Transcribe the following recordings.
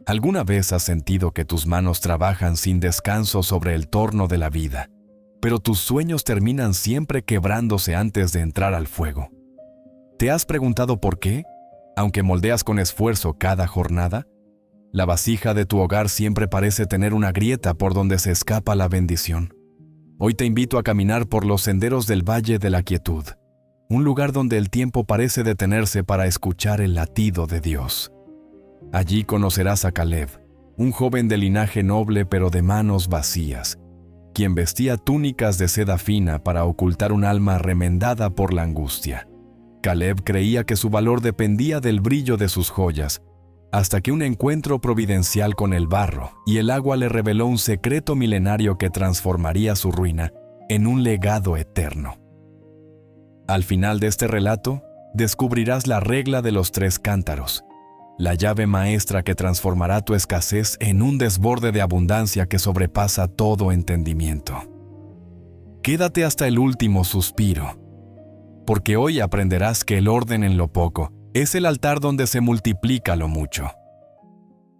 ¿Alguna vez has sentido que tus manos trabajan sin descanso sobre el torno de la vida, pero tus sueños terminan siempre quebrándose antes de entrar al fuego? ¿Te has preguntado por qué, aunque moldeas con esfuerzo cada jornada? La vasija de tu hogar siempre parece tener una grieta por donde se escapa la bendición. Hoy te invito a caminar por los senderos del Valle de la Quietud, un lugar donde el tiempo parece detenerse para escuchar el latido de Dios. Allí conocerás a Caleb, un joven de linaje noble pero de manos vacías, quien vestía túnicas de seda fina para ocultar un alma remendada por la angustia. Caleb creía que su valor dependía del brillo de sus joyas, hasta que un encuentro providencial con el barro y el agua le reveló un secreto milenario que transformaría su ruina en un legado eterno. Al final de este relato, descubrirás la regla de los 3 cántaros, la llave maestra que transformará tu escasez en un desborde de abundancia que sobrepasa todo entendimiento. Quédate hasta el último suspiro, porque hoy aprenderás que el orden en lo poco es el altar donde se multiplica lo mucho.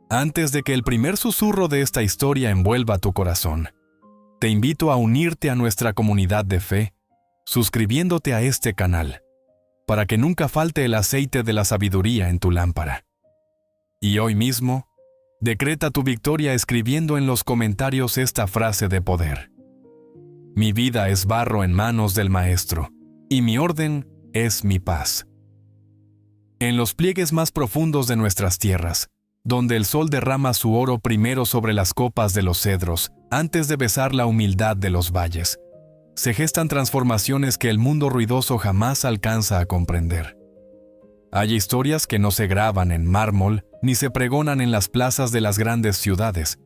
Antes de que el primer susurro de esta historia envuelva tu corazón, te invito a unirte a nuestra comunidad de fe, suscribiéndote a este canal, para que nunca falte el aceite de la sabiduría en tu lámpara. Y hoy mismo, decreta tu victoria escribiendo en los comentarios esta frase de poder: Mi vida es barro en manos del Maestro, y mi orden es mi paz. En los pliegues más profundos de nuestras tierras, donde el sol derrama su oro primero sobre las copas de los cedros, antes de besar la humildad de los valles, se gestan transformaciones que el mundo ruidoso jamás alcanza a comprender. Hay historias que no se graban en mármol ni se pregonan en las plazas de las grandes ciudades,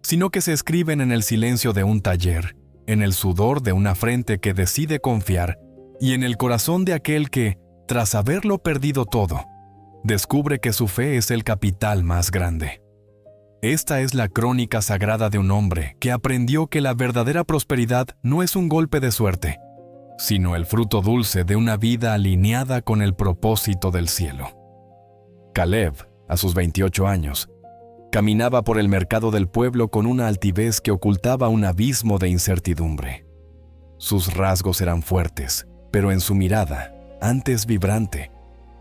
sino que se escriben en el silencio de un taller, en el sudor de una frente que decide confiar y en el corazón de aquel que, tras haberlo perdido todo, descubre que su fe es el capital más grande. Esta es la crónica sagrada de un hombre que aprendió que la verdadera prosperidad no es un golpe de suerte, sino el fruto dulce de una vida alineada con el propósito del cielo. Caleb, a sus 28 años, caminaba por el mercado del pueblo con una altivez que ocultaba un abismo de incertidumbre. Sus rasgos eran fuertes, pero en su mirada, antes vibrante,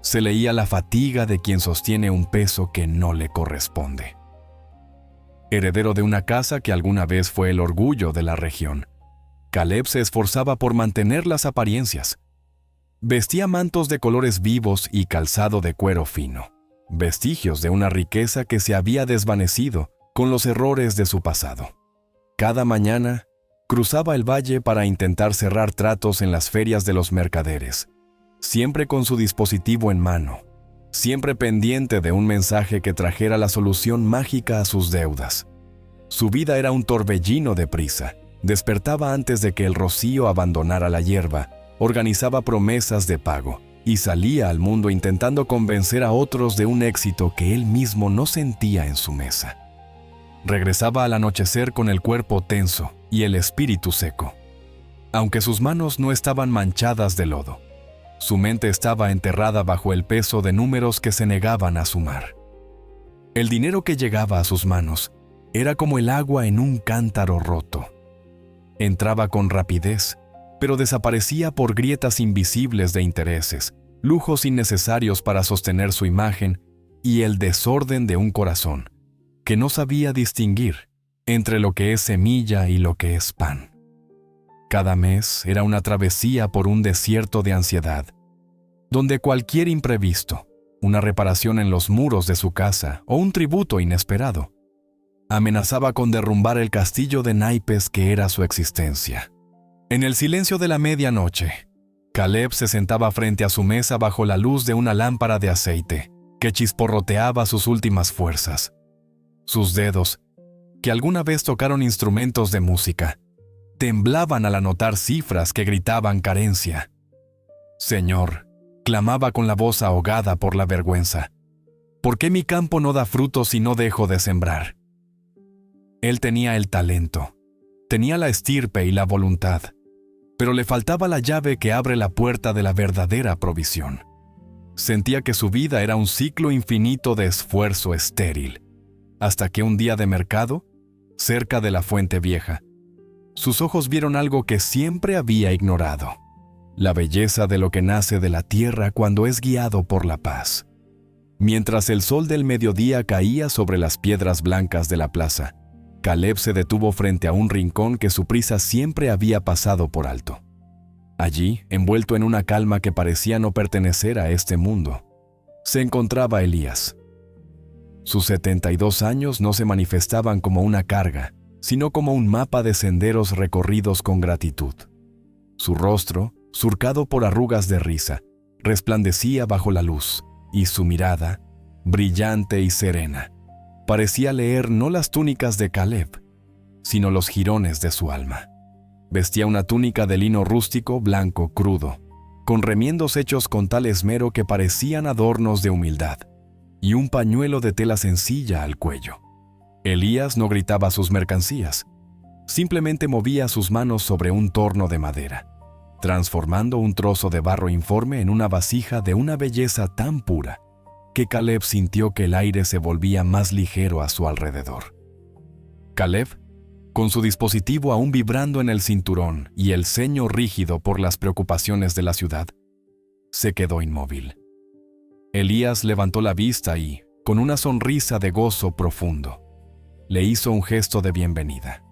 se leía la fatiga de quien sostiene un peso que no le corresponde. Heredero de una casa que alguna vez fue el orgullo de la región, Caleb se esforzaba por mantener las apariencias. Vestía mantos de colores vivos y calzado de cuero fino, vestigios de una riqueza que se había desvanecido con los errores de su pasado. Cada mañana, cruzaba el valle para intentar cerrar tratos en las ferias de los mercaderes, siempre con su dispositivo en mano, siempre pendiente de un mensaje que trajera la solución mágica a sus deudas. Su vida era un torbellino de prisa. Despertaba antes de que el rocío abandonara la hierba, organizaba promesas de pago y salía al mundo intentando convencer a otros de un éxito que él mismo no sentía en su mesa. Regresaba al anochecer con el cuerpo tenso y el espíritu seco. Aunque sus manos no estaban manchadas de lodo, su mente estaba enterrada bajo el peso de números que se negaban a sumar. El dinero que llegaba a sus manos era como el agua en un cántaro roto. Entraba con rapidez, pero desaparecía por grietas invisibles de intereses, lujos innecesarios para sostener su imagen y el desorden de un corazón que no sabía distinguir entre lo que es semilla y lo que es pan. Cada mes era una travesía por un desierto de ansiedad, donde cualquier imprevisto, una reparación en los muros de su casa o un tributo inesperado, amenazaba con derrumbar el castillo de naipes que era su existencia. En el silencio de la medianoche, Caleb se sentaba frente a su mesa bajo la luz de una lámpara de aceite que chisporroteaba sus últimas fuerzas. Sus dedos, que alguna vez tocaron instrumentos de música, temblaban al anotar cifras que gritaban carencia. Señor, clamaba con la voz ahogada por la vergüenza, ¿por qué mi campo no da frutos si no dejo de sembrar? Él tenía el talento, tenía la estirpe y la voluntad, pero le faltaba la llave que abre la puerta de la verdadera provisión. Sentía que su vida era un ciclo infinito de esfuerzo estéril, hasta que un día de mercado, cerca de la fuente vieja, sus ojos vieron algo que siempre había ignorado: la belleza de lo que nace de la tierra cuando es guiado por la paz. Mientras el sol del mediodía caía sobre las piedras blancas de la plaza, Caleb se detuvo frente a un rincón que su prisa siempre había pasado por alto. Allí, envuelto en una calma que parecía no pertenecer a este mundo, se encontraba Elías. Sus 72 años no se manifestaban como una carga, sino como un mapa de senderos recorridos con gratitud. Su rostro, surcado por arrugas de risa, resplandecía bajo la luz, y su mirada, brillante y serena, parecía leer no las túnicas de Caleb, sino los jirones de su alma. Vestía una túnica de lino rústico blanco crudo, con remiendos hechos con tal esmero que parecían adornos de humildad, y un pañuelo de tela sencilla al cuello. Elías no gritaba sus mercancías, simplemente movía sus manos sobre un torno de madera, transformando un trozo de barro informe en una vasija de una belleza tan pura que Caleb sintió que el aire se volvía más ligero a su alrededor. Caleb, con su dispositivo aún vibrando en el cinturón y el ceño rígido por las preocupaciones de la ciudad, se quedó inmóvil. Elías levantó la vista y, con una sonrisa de gozo profundo, le hizo un gesto de bienvenida.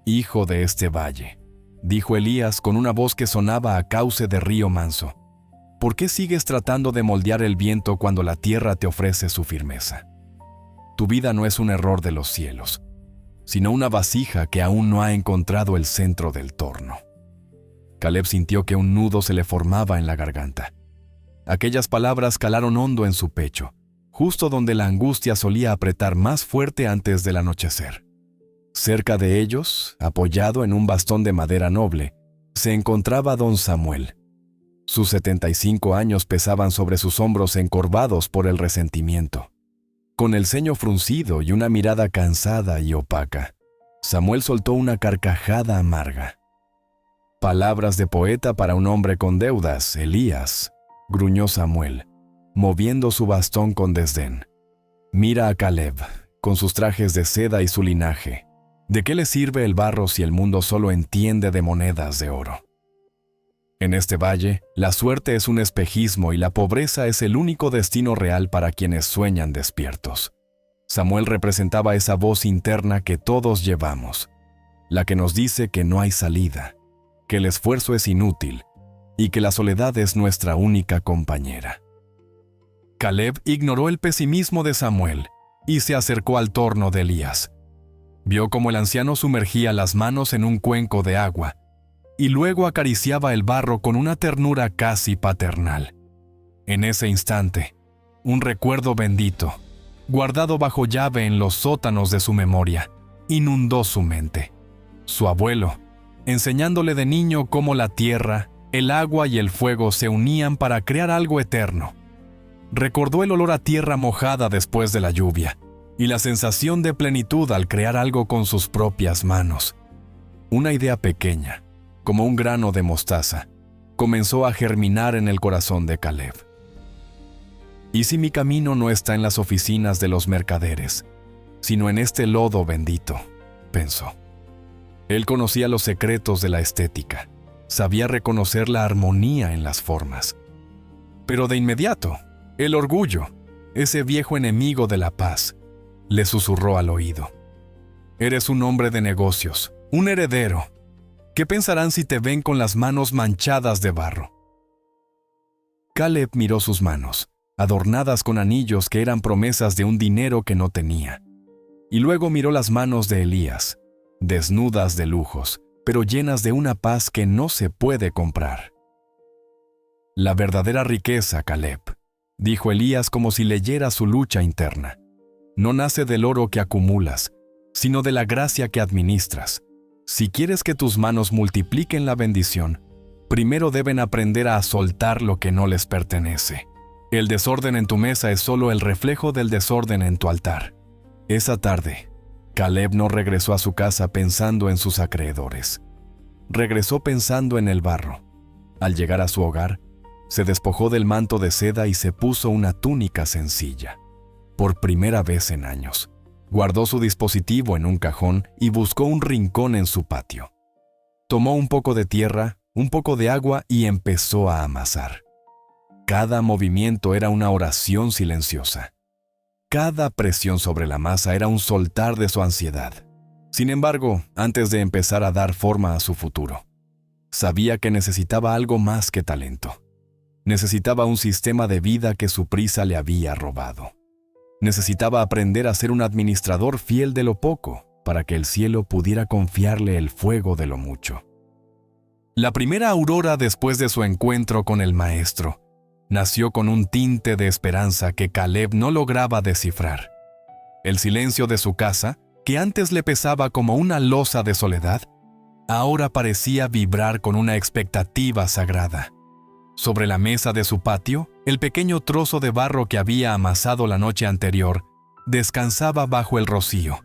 «Hijo de este valle», dijo Elías con una voz que sonaba a cauce de río manso, «¿por qué sigues tratando de moldear el viento cuando la tierra te ofrece su firmeza? Tu vida no es un error de los cielos, sino una vasija que aún no ha encontrado el centro del torno». Caleb sintió que un nudo se le formaba en la garganta. Aquellas palabras calaron hondo en su pecho, justo donde la angustia solía apretar más fuerte antes del anochecer. Cerca de ellos, apoyado en un bastón de madera noble, se encontraba don Samuel. Sus 75 años pesaban sobre sus hombros encorvados por el resentimiento. Con el ceño fruncido y una mirada cansada y opaca, Samuel soltó una carcajada amarga. «Palabras de poeta para un hombre con deudas, Elías», gruñó Samuel, moviendo su bastón con desdén. «Mira a Caleb, con sus trajes de seda y su linaje. ¿De qué le sirve el barro si el mundo solo entiende de monedas de oro? En este valle, la suerte es un espejismo y la pobreza es el único destino real para quienes sueñan despiertos». Samuel representaba esa voz interna que todos llevamos, la que nos dice que no hay salida, que el esfuerzo es inútil y que la soledad es nuestra única compañera. Caleb ignoró el pesimismo de Samuel y se acercó al torno de Elías. Vio cómo el anciano sumergía las manos en un cuenco de agua y luego acariciaba el barro con una ternura casi paternal. En ese instante, un recuerdo bendito, guardado bajo llave en los sótanos de su memoria, inundó su mente. Su abuelo, enseñándole de niño cómo la tierra, el agua y el fuego se unían para crear algo eterno. Recordó el olor a tierra mojada después de la lluvia y la sensación de plenitud al crear algo con sus propias manos. Una idea pequeña, como un grano de mostaza, comenzó a germinar en el corazón de Caleb. «¿Y si mi camino no está en las oficinas de los mercaderes, sino en este lodo bendito?», pensó. Él conocía los secretos de la estética, sabía reconocer la armonía en las formas. Pero de inmediato, el orgullo, ese viejo enemigo de la paz, le susurró al oído: «Eres un hombre de negocios, un heredero. ¿Qué pensarán si te ven con las manos manchadas de barro?». Caleb miró sus manos, adornadas con anillos que eran promesas de un dinero que no tenía. Y luego miró las manos de Elías, desnudas de lujos, pero llenas de una paz que no se puede comprar. «La verdadera riqueza, Caleb», dijo Elías como si leyera su lucha interna, «no nace del oro que acumulas, sino de la gracia que administras. Si quieres que tus manos multipliquen la bendición, primero deben aprender a soltar lo que no les pertenece. El desorden en tu mesa es solo el reflejo del desorden en tu altar». Esa tarde, Caleb no regresó a su casa pensando en sus acreedores. Regresó pensando en el barro. Al llegar a su hogar, se despojó del manto de seda y se puso una túnica sencilla. Por primera vez en años, Guardó su dispositivo en un cajón y buscó un rincón en su patio. Tomó un poco de tierra, un poco de agua y empezó a amasar. Cada movimiento era una oración silenciosa. Cada presión sobre la masa era un soltar de su ansiedad. Sin embargo, antes de empezar a dar forma a su futuro, sabía que necesitaba algo más que talento. Necesitaba un sistema de vida que su prisa le había robado. Necesitaba aprender a ser un administrador fiel de lo poco, para que el cielo pudiera confiarle el fuego de lo mucho. La primera aurora después de su encuentro con el maestro nació con un tinte de esperanza que Caleb no lograba descifrar. El silencio de su casa, que antes le pesaba como una losa de soledad, ahora parecía vibrar con una expectativa sagrada. Sobre la mesa de su patio, el pequeño trozo de barro que había amasado la noche anterior descansaba bajo el rocío,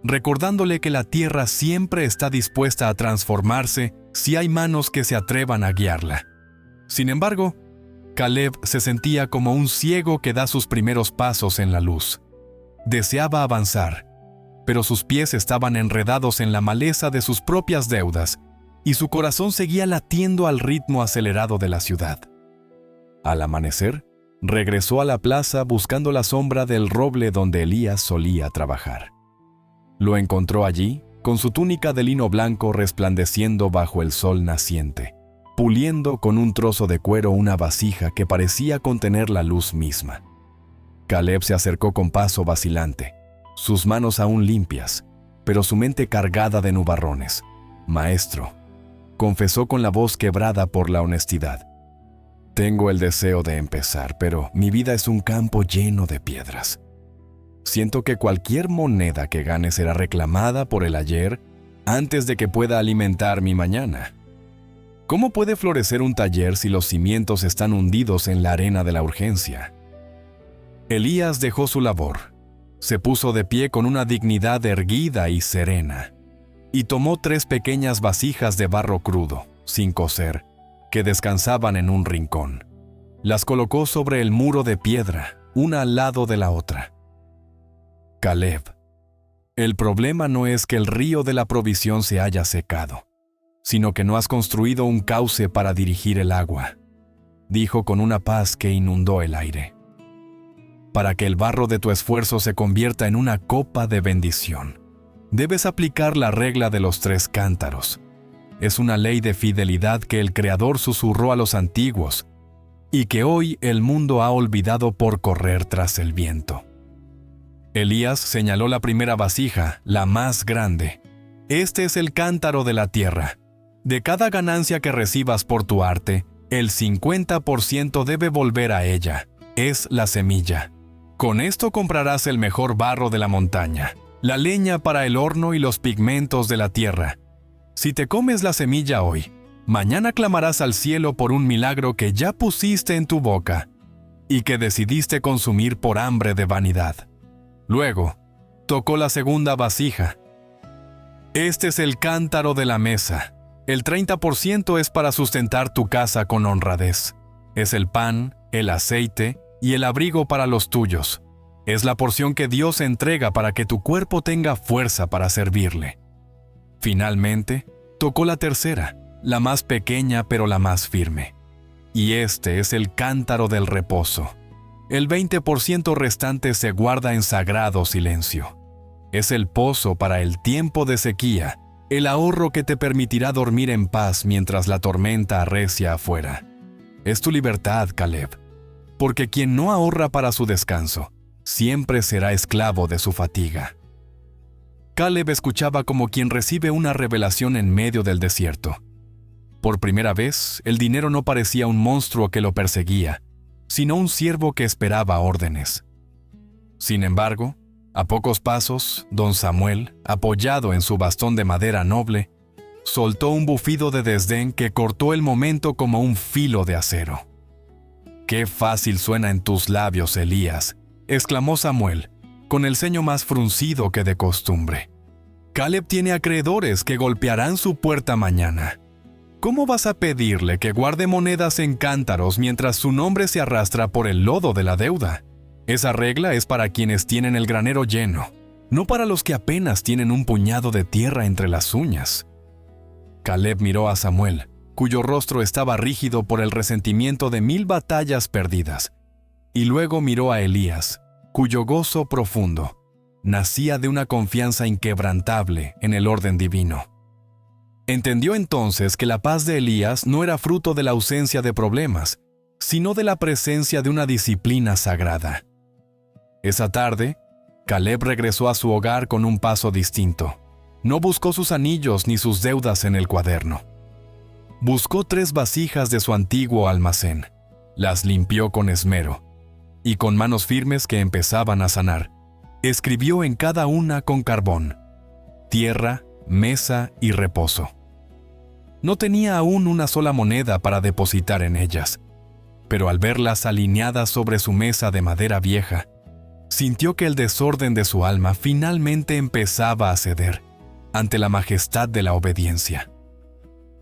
recordándole que la tierra siempre está dispuesta a transformarse si hay manos que se atrevan a guiarla. Sin embargo, Caleb se sentía como un ciego que da sus primeros pasos en la luz. Deseaba avanzar, pero sus pies estaban enredados en la maleza de sus propias deudas y su corazón seguía latiendo al ritmo acelerado de la ciudad. Al amanecer, regresó a la plaza buscando la sombra del roble donde Elías solía trabajar. Lo encontró allí, con su túnica de lino blanco resplandeciendo bajo el sol naciente, puliendo con un trozo de cuero una vasija que parecía contener la luz misma. Caleb se acercó con paso vacilante, sus manos aún limpias, pero su mente cargada de nubarrones. «Maestro», confesó con la voz quebrada por la honestidad, «tengo el deseo de empezar, pero mi vida es un campo lleno de piedras. Siento que cualquier moneda que gane será reclamada por el ayer antes de que pueda alimentar mi mañana. ¿Cómo puede florecer un taller si los cimientos están hundidos en la arena de la urgencia?» Elías dejó su labor, se puso de pie con una dignidad erguida y serena, y tomó 3 pequeñas vasijas de barro crudo, sin cocer, que descansaban en un rincón. Las colocó sobre el muro de piedra, una al lado de la otra. «Caleb, el problema no es que el río de la provisión se haya secado, sino que no has construido un cauce para dirigir el agua», dijo con una paz que inundó el aire. «Para que el barro de tu esfuerzo se convierta en una copa de bendición, debes aplicar la regla de los 3 cántaros. Es una ley de fidelidad que el Creador susurró a los antiguos y que hoy el mundo ha olvidado por correr tras el viento». Elías señaló la primera vasija, la más grande. «Este es el cántaro de la tierra. De cada ganancia que recibas por tu arte, el 50% debe volver a ella. Es la semilla. Con esto comprarás el mejor barro de la montaña, la leña para el horno y los pigmentos de la tierra. Si te comes la semilla hoy, mañana clamarás al cielo por un milagro que ya pusiste en tu boca y que decidiste consumir por hambre de vanidad». Luego, tocó la segunda vasija. «Este es el cántaro de la mesa. El 30% es para sustentar tu casa con honradez. Es el pan, el aceite y el abrigo para los tuyos. Es la porción que Dios entrega para que tu cuerpo tenga fuerza para servirle». Finalmente, tocó la tercera, la más pequeña pero la más firme. «Y este es el cántaro del reposo. El 20% restante se guarda en sagrado silencio. Es el pozo para el tiempo de sequía, el ahorro que te permitirá dormir en paz mientras la tormenta arrecia afuera. Es tu libertad, Caleb, porque quien no ahorra para su descanso, siempre será esclavo de su fatiga». Caleb escuchaba como quien recibe una revelación en medio del desierto. Por primera vez, el dinero no parecía un monstruo que lo perseguía, sino un siervo que esperaba órdenes. Sin embargo, a pocos pasos, don Samuel, apoyado en su bastón de madera noble, soltó un bufido de desdén que cortó el momento como un filo de acero. «Qué fácil suena en tus labios, Elías», exclamó Samuel, con el ceño más fruncido que de costumbre. «Caleb tiene acreedores que golpearán su puerta mañana. ¿Cómo vas a pedirle que guarde monedas en cántaros mientras su nombre se arrastra por el lodo de la deuda? Esa regla es para quienes tienen el granero lleno. no para los que apenas tienen un puñado de tierra entre las uñas. Caleb miró a Samuel, cuyo rostro estaba rígido por el resentimiento de 1000 batallas perdidas, y luego miró a Elías, cuyo gozo profundo nacía de una confianza inquebrantable en el orden divino. Entendió entonces que la paz de Elías no era fruto de la ausencia de problemas, sino de la presencia de una disciplina sagrada. Esa tarde, Caleb regresó a su hogar con un paso distinto. No buscó sus anillos ni sus deudas en el cuaderno. Buscó 3 vasijas de su antiguo almacén, las limpió con esmero, y con manos firmes que empezaban a sanar, escribió en cada una con carbón: tierra, mesa y reposo. No tenía aún una sola moneda para depositar en ellas, pero al verlas alineadas sobre su mesa de madera vieja, sintió que el desorden de su alma finalmente empezaba a ceder ante la majestad de la obediencia.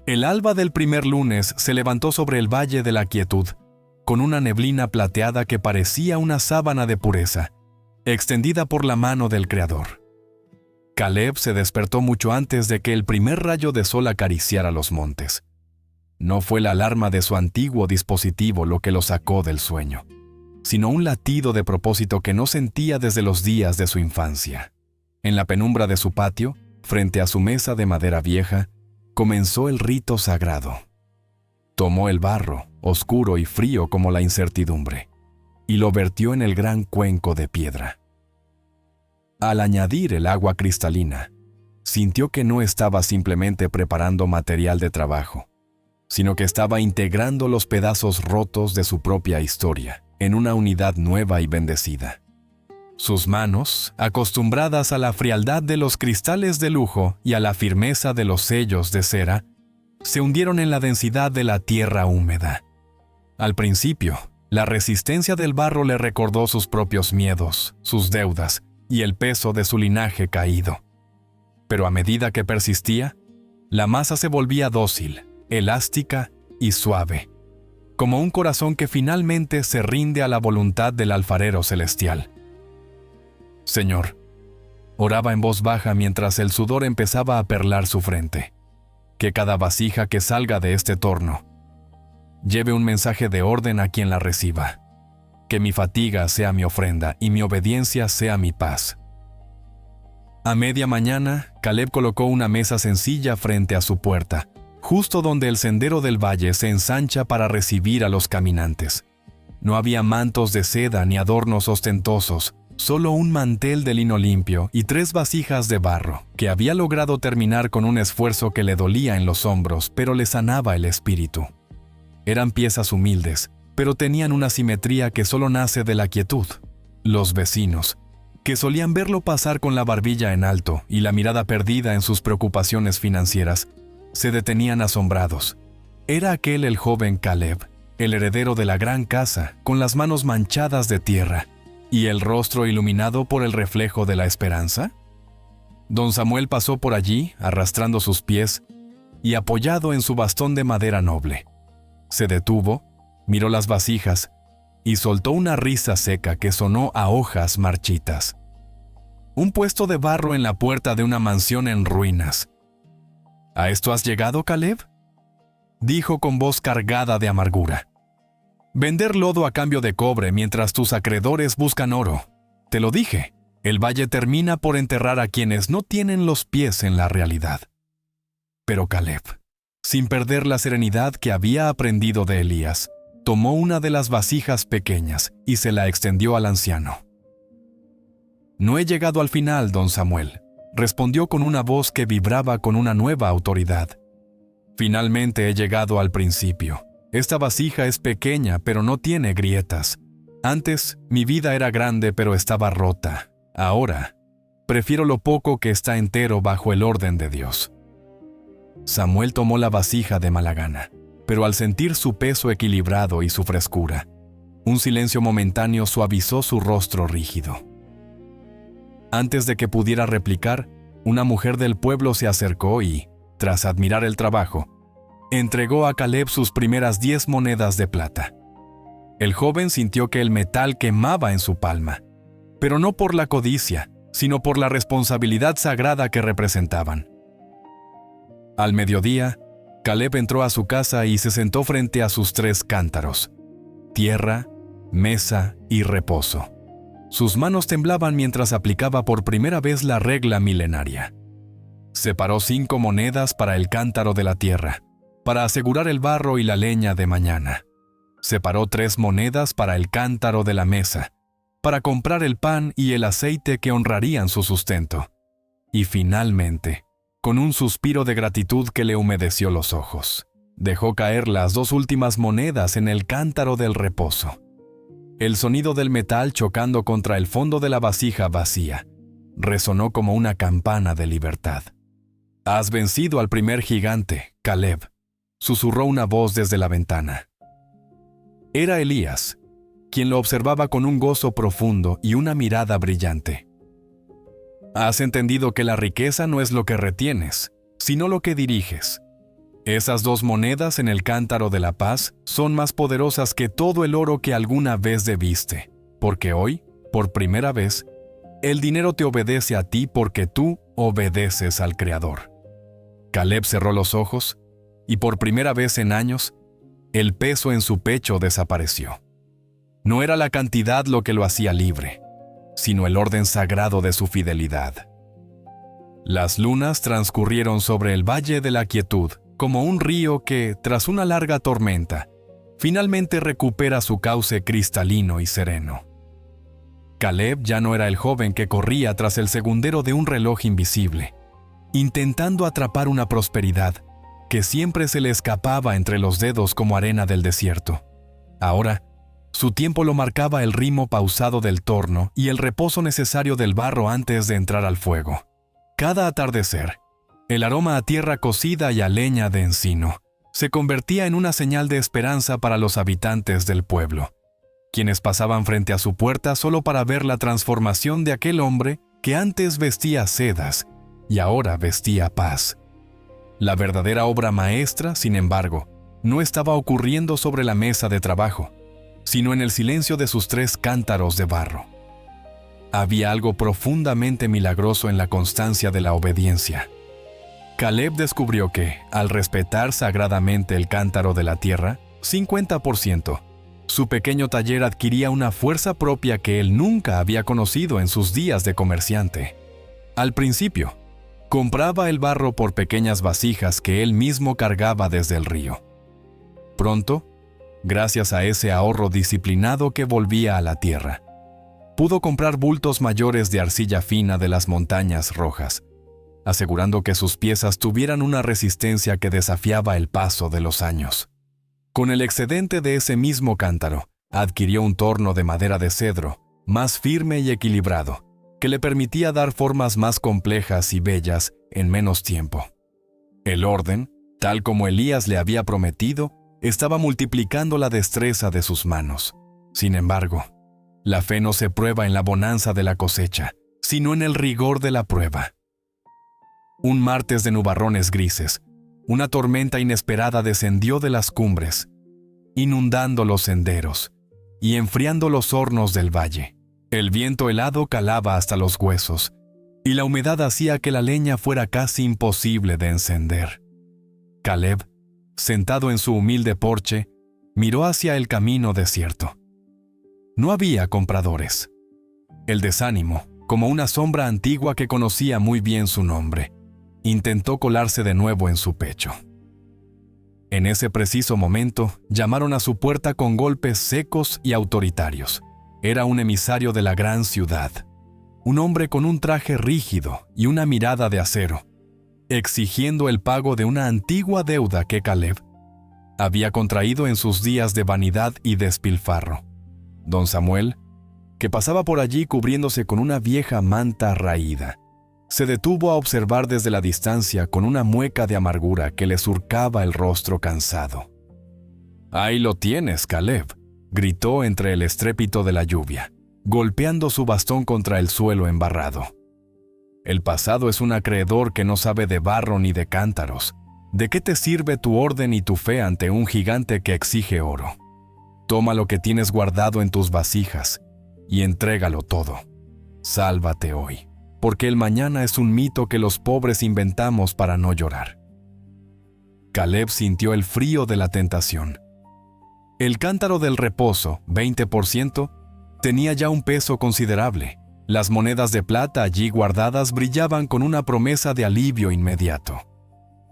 El alba del primer lunes se levantó sobre el valle de la quietud, con una neblina plateada que parecía una sábana de pureza, extendida por la mano del Creador. Caleb se despertó mucho antes de que el primer rayo de sol acariciara los montes. No fue la alarma de su antiguo dispositivo lo que lo sacó del sueño, sino un latido de propósito que no sentía desde los días de su infancia. En la penumbra de su patio, frente a su mesa de madera vieja, comenzó el rito sagrado. Tomó el barro, oscuro y frío como la incertidumbre, y lo vertió en el gran cuenco de piedra. Al añadir el agua cristalina, sintió que no estaba simplemente preparando material de trabajo, sino que estaba integrando los pedazos rotos de su propia historia en una unidad nueva y bendecida. Sus manos, acostumbradas a la frialdad de los cristales de lujo y a la firmeza de los sellos de cera, se hundieron en la densidad de la tierra húmeda. Al principio, la resistencia del barro le recordó sus propios miedos, sus deudas y el peso de su linaje caído. Pero a medida que persistía, la masa se volvía dócil, elástica y suave, como un corazón que finalmente se rinde a la voluntad del alfarero celestial. Señor, oraba en voz baja mientras el sudor empezaba a perlar su frente, que cada vasija que salga de este torno lleve un mensaje de orden a quien la reciba. Que mi fatiga sea mi ofrenda y mi obediencia sea mi paz. A media mañana, Caleb colocó una mesa sencilla frente a su puerta, justo donde el sendero del valle se ensancha para recibir a los caminantes. No había mantos de seda ni adornos ostentosos, solo un mantel de lino limpio y 3 vasijas de barro, que había logrado terminar con un esfuerzo que le dolía en los hombros, pero le sanaba el espíritu. Eran piezas humildes, pero tenían una simetría que solo nace de la quietud. Los vecinos, que solían verlo pasar con la barbilla en alto y la mirada perdida en sus preocupaciones financieras, se detenían asombrados. ¿Era aquel el joven Caleb, el heredero de la gran casa, con las manos manchadas de tierra y el rostro iluminado por el reflejo de la esperanza? Don Samuel pasó por allí, arrastrando sus pies y apoyado en su bastón de madera noble. Se detuvo, miró las vasijas y soltó una risa seca que sonó a hojas marchitas. Un puesto de barro en la puerta de una mansión en ruinas. ¿A esto has llegado, Caleb?, dijo con voz cargada de amargura. Vender lodo a cambio de cobre mientras tus acreedores buscan oro. Te lo dije, el valle termina por enterrar a quienes no tienen los pies en la realidad. Pero Caleb, sin perder la serenidad que había aprendido de Elías, tomó una de las vasijas pequeñas y se la extendió al anciano. No he llegado al final, don Samuel, respondió con una voz que vibraba con una nueva autoridad. Finalmente he llegado al principio. Esta vasija es pequeña, pero no tiene grietas. Antes, mi vida era grande, pero estaba rota. Ahora, prefiero lo poco que está entero bajo el orden de Dios. Samuel tomó la vasija de mala gana, pero al sentir su peso equilibrado y su frescura, un silencio momentáneo suavizó su rostro rígido. Antes de que pudiera replicar, una mujer del pueblo se acercó y, tras admirar el trabajo, entregó a Caleb sus primeras 10 monedas de plata. El joven sintió que el metal quemaba en su palma, pero no por la codicia, sino por la responsabilidad sagrada que representaban. Al mediodía, Caleb entró a su casa y se sentó frente a sus 3 cántaros: tierra, mesa y reposo. Sus manos temblaban mientras aplicaba por primera vez la regla milenaria. Separó 5 monedas para el cántaro de la tierra, para asegurar el barro y la leña de mañana. Separó 3 monedas para el cántaro de la mesa, para comprar el pan y el aceite que honrarían su sustento. Y finalmente, con un suspiro de gratitud que le humedeció los ojos, dejó caer las 2 últimas monedas en el cántaro del reposo. El sonido del metal chocando contra el fondo de la vasija vacía resonó como una campana de libertad. «Has vencido al primer gigante, Caleb», susurró una voz desde la ventana. Era Elías, quien lo observaba con un gozo profundo y una mirada brillante. «Has entendido que la riqueza no es lo que retienes, sino lo que diriges. Esas 2 monedas en el cántaro de la paz son más poderosas que todo el oro que alguna vez debiste, porque hoy, por primera vez, el dinero te obedece a ti porque tú obedeces al Creador». Caleb cerró los ojos y por primera vez en años, el peso en su pecho desapareció. No era la cantidad lo que lo hacía libre, sino el orden sagrado de su fidelidad. Las lunas transcurrieron sobre el valle de la quietud, como un río que, tras una larga tormenta, finalmente recupera su cauce cristalino y sereno. Caleb ya no era el joven que corría tras el segundero de un reloj invisible, intentando atrapar una prosperidad que siempre se le escapaba entre los dedos como arena del desierto. Ahora, su tiempo lo marcaba el ritmo pausado del torno y el reposo necesario del barro antes de entrar al fuego. Cada atardecer, el aroma a tierra cocida y a leña de encino se convertía en una señal de esperanza para los habitantes del pueblo, quienes pasaban frente a su puerta solo para ver la transformación de aquel hombre que antes vestía sedas y ahora vestía paz. La verdadera obra maestra, sin embargo, no estaba ocurriendo sobre la mesa de trabajo, sino en el silencio de sus 3 cántaros de barro. Había algo profundamente milagroso en la constancia de la obediencia. Caleb descubrió que, al respetar sagradamente el cántaro de la tierra, 50%, su pequeño taller adquiría una fuerza propia que él nunca había conocido en sus días de comerciante. Al principio, compraba el barro por pequeñas vasijas que él mismo cargaba desde el río. Pronto, gracias a ese ahorro disciplinado que volvía a la tierra, pudo comprar bultos mayores de arcilla fina de las montañas rojas, asegurando que sus piezas tuvieran una resistencia que desafiaba el paso de los años. Con el excedente de ese mismo cántaro, adquirió un torno de madera de cedro, más firme y equilibrado, que le permitía dar formas más complejas y bellas en menos tiempo. El orden, tal como Elías le había prometido, estaba multiplicando la destreza de sus manos. Sin embargo, la fe no se prueba en la bonanza de la cosecha, sino en el rigor de la prueba. Un martes de nubarrones grises, una tormenta inesperada descendió de las cumbres, inundando los senderos y enfriando los hornos del valle. El viento helado calaba hasta los huesos, y la humedad hacía que la leña fuera casi imposible de encender. Caleb, sentado en su humilde porche, miró hacia el camino desierto. No había compradores. El desánimo, como una sombra antigua que conocía muy bien su nombre, intentó colarse de nuevo en su pecho. En ese preciso momento, llamaron a su puerta con golpes secos y autoritarios. Era un emisario de la gran ciudad, un hombre con un traje rígido y una mirada de acero, exigiendo el pago de una antigua deuda que Caleb había contraído en sus días de vanidad y despilfarro. Don Samuel, que pasaba por allí cubriéndose con una vieja manta raída, se detuvo a observar desde la distancia con una mueca de amargura que le surcaba el rostro cansado. «Ahí lo tienes, Caleb», gritó entre el estrépito de la lluvia, golpeando su bastón contra el suelo embarrado. «El pasado es un acreedor que no sabe de barro ni de cántaros. ¿De qué te sirve tu orden y tu fe ante un gigante que exige oro? Toma lo que tienes guardado en tus vasijas y entrégalo todo. Sálvate hoy». porque el mañana es un mito que los pobres inventamos para no llorar. Caleb sintió el frío de la tentación. El cántaro del reposo, 20%, tenía ya un peso considerable. Las monedas de plata allí guardadas brillaban con una promesa de alivio inmediato.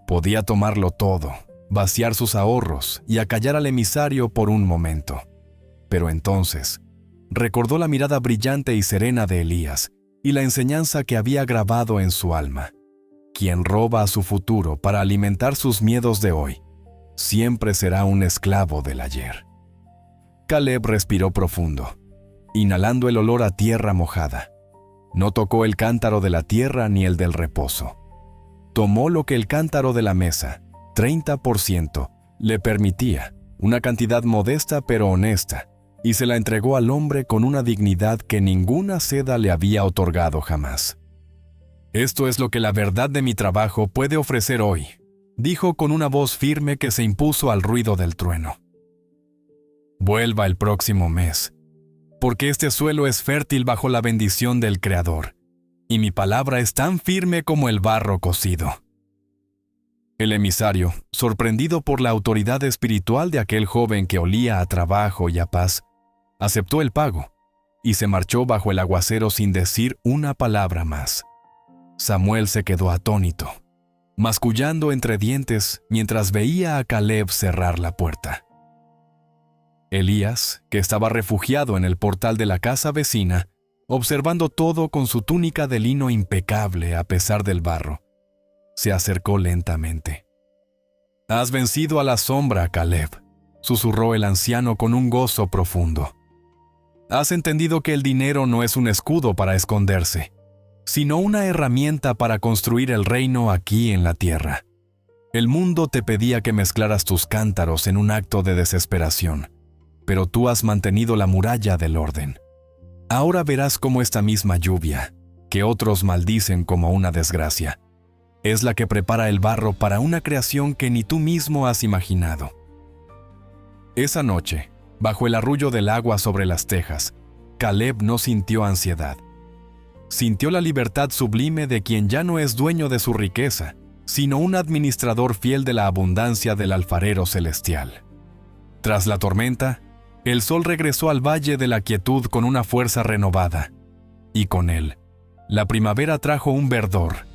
Podía tomarlo todo, vaciar sus ahorros y acallar al emisario por un momento. Pero entonces, recordó la mirada brillante y serena de Elías y la enseñanza que había grabado en su alma. Quien roba a su futuro para alimentar sus miedos de hoy, siempre será un esclavo del ayer. Caleb respiró profundo, inhalando el olor a tierra mojada. No tocó el cántaro de la tierra ni el del reposo. Tomó lo que el cántaro de la mesa, 30%, le permitía, una cantidad modesta pero honesta, y se la entregó al hombre con una dignidad que ninguna seda le había otorgado jamás. «Esto es lo que la verdad de mi trabajo puede ofrecer hoy», dijo con una voz firme que se impuso al ruido del trueno. «Vuelva el próximo mes, porque este suelo es fértil bajo la bendición del Creador, y mi palabra es tan firme como el barro cocido». El emisario, sorprendido por la autoridad espiritual de aquel joven que olía a trabajo y a paz, aceptó el pago y se marchó bajo el aguacero sin decir una palabra más. Samuel se quedó atónito, mascullando entre dientes mientras veía a Caleb cerrar la puerta. Elías, que estaba refugiado en el portal de la casa vecina, observando todo con su túnica de lino impecable a pesar del barro, se acercó lentamente. «Has vencido a la sombra, Caleb», susurró el anciano con un gozo profundo. «Has entendido que el dinero no es un escudo para esconderse, sino una herramienta para construir el reino aquí en la tierra. El mundo te pedía que mezclaras tus cántaros en un acto de desesperación, pero tú has mantenido la muralla del orden. Ahora verás cómo esta misma lluvia, que otros maldicen como una desgracia, es la que prepara el barro para una creación que ni tú mismo has imaginado». Esa noche, bajo el arrullo del agua sobre las tejas, Caleb no sintió ansiedad. Sintió la libertad sublime de quien ya no es dueño de su riqueza, sino un administrador fiel de la abundancia del alfarero celestial. Tras la tormenta, el sol regresó al valle de la quietud con una fuerza renovada, y con él, la primavera trajo un verdor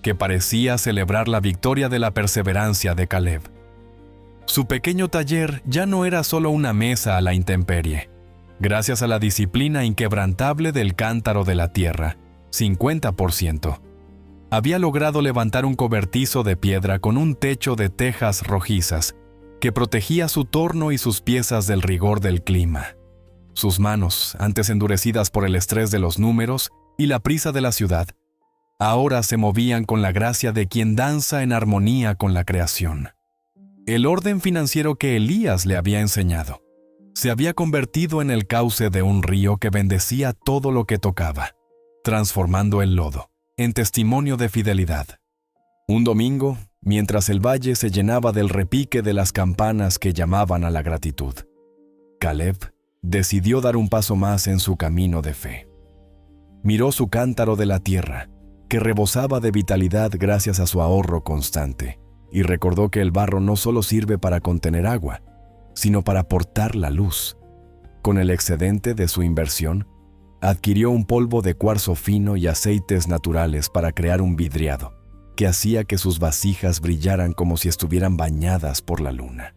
que parecía celebrar la victoria de la perseverancia de Caleb. Su pequeño taller ya no era solo una mesa a la intemperie. Gracias a la disciplina inquebrantable del cántaro de la tierra, 50%, había logrado levantar un cobertizo de piedra con un techo de tejas rojizas que protegía su torno y sus piezas del rigor del clima. Sus manos, antes endurecidas por el estrés de los números y la prisa de la ciudad, ahora se movían con la gracia de quien danza en armonía con la creación. El orden financiero que Elías le había enseñado se había convertido en el cauce de un río que bendecía todo lo que tocaba, transformando el lodo en testimonio de fidelidad. Un domingo, mientras el valle se llenaba del repique de las campanas que llamaban a la gratitud, Caleb decidió dar un paso más en su camino de fe. Miró su cántaro de la tierra, que rebosaba de vitalidad gracias a su ahorro constante, y recordó que el barro no solo sirve para contener agua, sino para portar la luz. Con el excedente de su inversión, adquirió un polvo de cuarzo fino y aceites naturales para crear un vidriado, que hacía que sus vasijas brillaran como si estuvieran bañadas por la luna.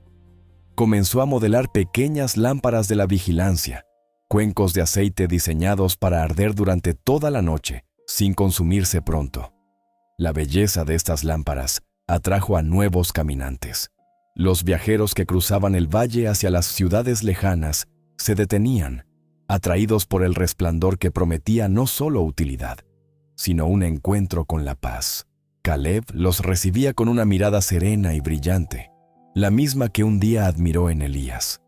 Comenzó a modelar pequeñas lámparas de la vigilancia, cuencos de aceite diseñados para arder durante toda la noche, sin consumirse pronto. La belleza de estas lámparas atrajo a nuevos caminantes. Los viajeros que cruzaban el valle hacia las ciudades lejanas se detenían, atraídos por el resplandor que prometía no solo utilidad, sino un encuentro con la paz. Caleb los recibía con una mirada serena y brillante, la misma que un día admiró en Elías.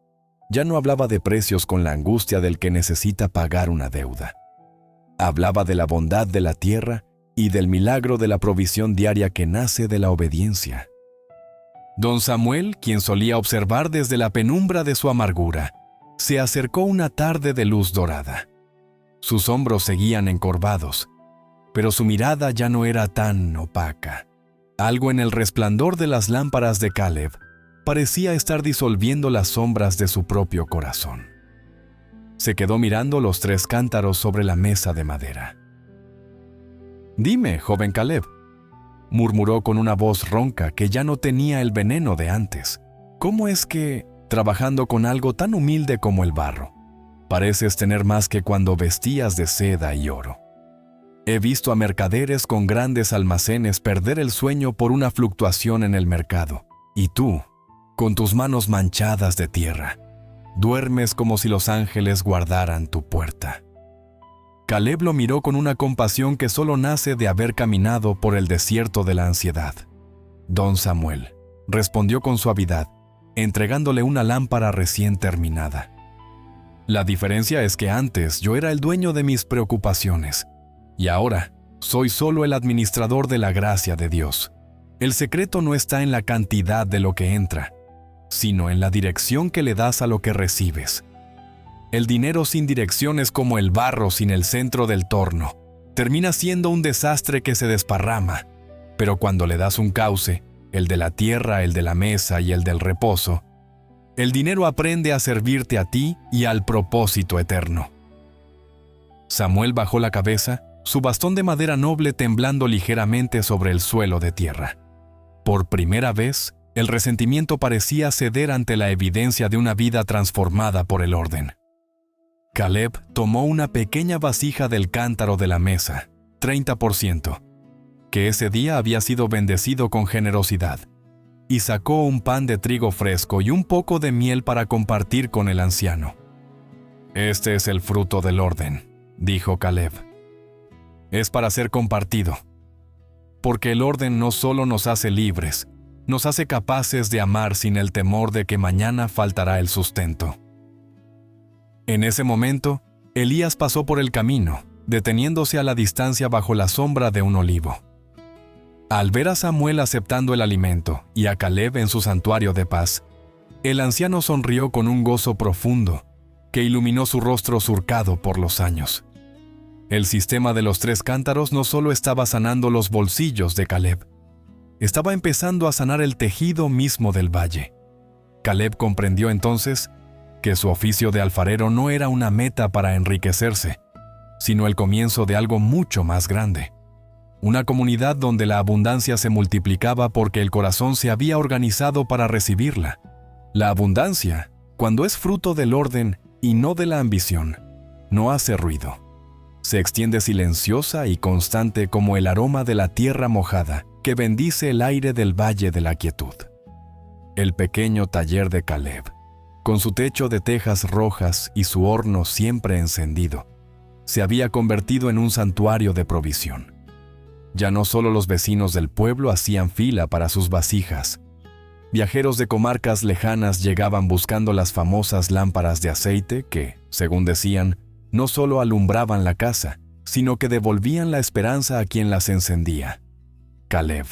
Ya no hablaba de precios con la angustia del que necesita pagar una deuda. Hablaba de la bondad de la tierra y del milagro de la provisión diaria que nace de la obediencia. Don Samuel, quien solía observar desde la penumbra de su amargura, se acercó una tarde de luz dorada. Sus hombros seguían encorvados, pero su mirada ya no era tan opaca. Algo en el resplandor de las lámparas de Caleb parecía estar disolviendo las sombras de su propio corazón. Se quedó mirando los 3 cántaros sobre la mesa de madera. «Dime, joven Caleb», murmuró con una voz ronca que ya no tenía el veneno de antes. «¿Cómo es que, trabajando con algo tan humilde como el barro, pareces tener más que cuando vestías de seda y oro? He visto a mercaderes con grandes almacenes perder el sueño por una fluctuación en el mercado, y tú, con tus manos manchadas de tierra, duermes como si los ángeles guardaran tu puerta». Caleb lo miró con una compasión que solo nace de haber caminado por el desierto de la ansiedad. «Don Samuel», respondió con suavidad, entregándole una lámpara recién terminada. «La diferencia es que antes yo era el dueño de mis preocupaciones, y ahora soy solo el administrador de la gracia de Dios. El secreto no está en la cantidad de lo que entra, sino en la dirección que le das a lo que recibes. El dinero sin dirección es como el barro sin el centro del torno. Termina siendo un desastre que se desparrama, pero cuando le das un cauce, el de la tierra, el de la mesa y el del reposo, el dinero aprende a servirte a ti y al propósito eterno». Samuel bajó la cabeza, su bastón de madera noble temblando ligeramente sobre el suelo de tierra. Por primera vez, el resentimiento parecía ceder ante la evidencia de una vida transformada por el orden. Caleb tomó una pequeña vasija del cántaro de la mesa, 30%, que ese día había sido bendecido con generosidad, y sacó un pan de trigo fresco y un poco de miel para compartir con el anciano. «Este es el fruto del orden», dijo Caleb. «Es para ser compartido, porque el orden no solo nos hace libres, nos hace capaces de amar sin el temor de que mañana faltará el sustento». En ese momento, Elías pasó por el camino, deteniéndose a la distancia bajo la sombra de un olivo. Al ver a Samuel aceptando el alimento y a Caleb en su santuario de paz, el anciano sonrió con un gozo profundo que iluminó su rostro surcado por los años. El sistema de los 3 cántaros no solo estaba sanando los bolsillos de Caleb, estaba empezando a sanar el tejido mismo del valle. Caleb comprendió entonces que su oficio de alfarero no era una meta para enriquecerse, sino el comienzo de algo mucho más grande. Una comunidad donde la abundancia se multiplicaba porque el corazón se había organizado para recibirla. La abundancia, cuando es fruto del orden y no de la ambición, no hace ruido. Se extiende silenciosa y constante como el aroma de la tierra mojada que bendice el aire del valle de la quietud. El pequeño taller de Caleb, con su techo de tejas rojas y su horno siempre encendido, se había convertido en un santuario de provisión. Ya no solo los vecinos del pueblo hacían fila para sus vasijas. Viajeros de comarcas lejanas llegaban buscando las famosas lámparas de aceite que, según decían, no solo alumbraban la casa, sino que devolvían la esperanza a quien las encendía. Caleb,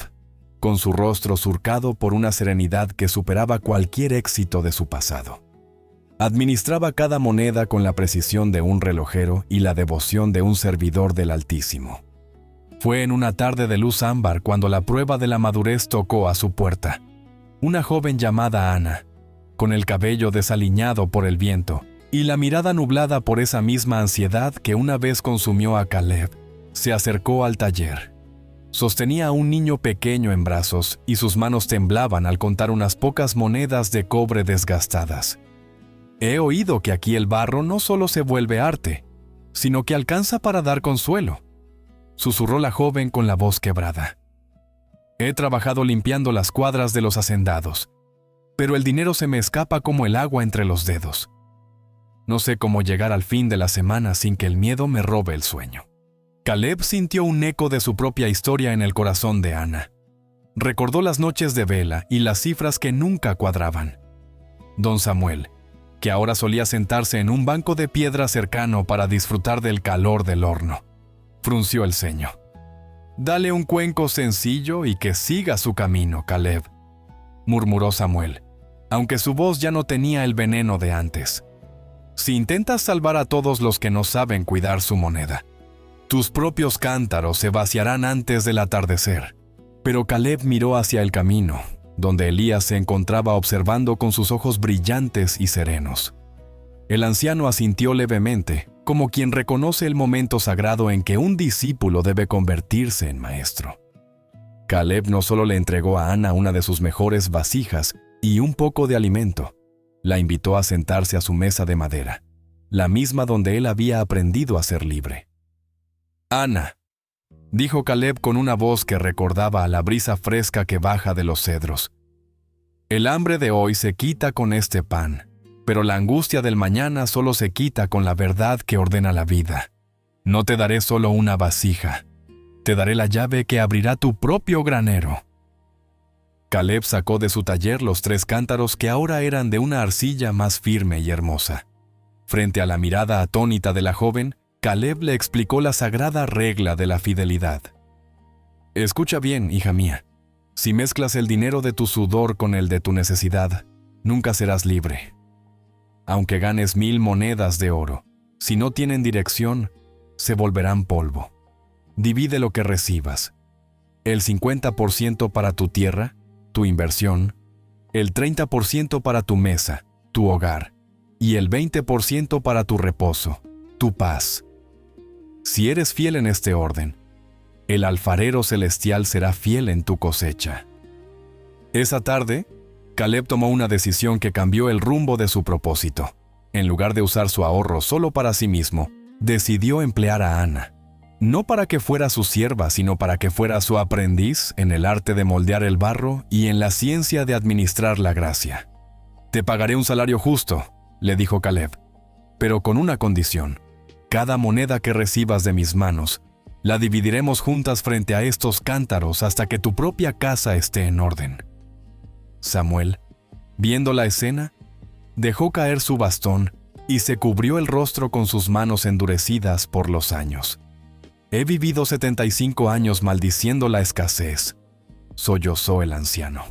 con su rostro surcado por una serenidad que superaba cualquier éxito de su pasado, administraba cada moneda con la precisión de un relojero y la devoción de un servidor del Altísimo. Fue en una tarde de luz ámbar cuando la prueba de la madurez tocó a su puerta. Una joven llamada Ana, con el cabello desaliñado por el viento y la mirada nublada por esa misma ansiedad que una vez consumió a Caleb, se acercó al taller. Sostenía a un niño pequeño en brazos y sus manos temblaban al contar unas pocas monedas de cobre desgastadas. «He oído que aquí el barro no solo se vuelve arte, sino que alcanza para dar consuelo», susurró la joven con la voz quebrada. «He trabajado limpiando las cuadras de los hacendados, pero el dinero se me escapa como el agua entre los dedos. No sé cómo llegar al fin de la semana sin que el miedo me robe el sueño». Caleb sintió un eco de su propia historia en el corazón de Ana. Recordó las noches de vela y las cifras que nunca cuadraban. Don Samuel, que ahora solía sentarse en un banco de piedra cercano para disfrutar del calor del horno, frunció el ceño. «Dale un cuenco sencillo y que siga su camino, Caleb», murmuró Samuel, aunque su voz ya no tenía el veneno de antes. «Si intentas salvar a todos los que no saben cuidar su moneda, Tus propios cántaros se vaciarán antes del atardecer. Pero Caleb miró hacia el camino, donde Elías se encontraba observando con sus ojos brillantes y serenos. El anciano asintió levemente, como quien reconoce el momento sagrado en que un discípulo debe convertirse en maestro. Caleb no solo le entregó a Ana una de sus mejores vasijas y un poco de alimento, la invitó a sentarse a su mesa de madera, la misma donde él había aprendido a ser libre. «Ana», dijo Caleb con una voz que recordaba a la brisa fresca que baja de los cedros, «el hambre de hoy se quita con este pan, pero la angustia del mañana solo se quita con la verdad que ordena la vida. No te daré solo una vasija, te daré la llave que abrirá tu propio granero». Caleb sacó de su taller los 3 cántaros que ahora eran de una arcilla más firme y hermosa. Frente a la mirada atónita de la joven, Caleb le explicó la sagrada regla de la fidelidad. «Escucha bien, hija mía. Si mezclas el dinero de tu sudor con el de tu necesidad, nunca serás libre. Aunque ganes 1000 monedas de oro, si no tienen dirección, se volverán polvo. Divide lo que recibas. El 50% para tu tierra, tu inversión, el 30% para tu mesa, tu hogar, y el 20% para tu reposo, tu paz. Si eres fiel en este orden, el alfarero celestial será fiel en tu cosecha». Esa tarde, Caleb tomó una decisión que cambió el rumbo de su propósito. En lugar de usar su ahorro solo para sí mismo, decidió emplear a Ana. No para que fuera su sierva, sino para que fuera su aprendiz en el arte de moldear el barro y en la ciencia de administrar la gracia. «Te pagaré un salario justo», le dijo Caleb, «pero con una condición. Cada moneda que recibas de mis manos, la dividiremos juntas frente a estos cántaros hasta que tu propia casa esté en orden». Samuel, viendo la escena, dejó caer su bastón y se cubrió el rostro con sus manos endurecidas por los años. «He vivido 75 años maldiciendo la escasez», sollozó el anciano.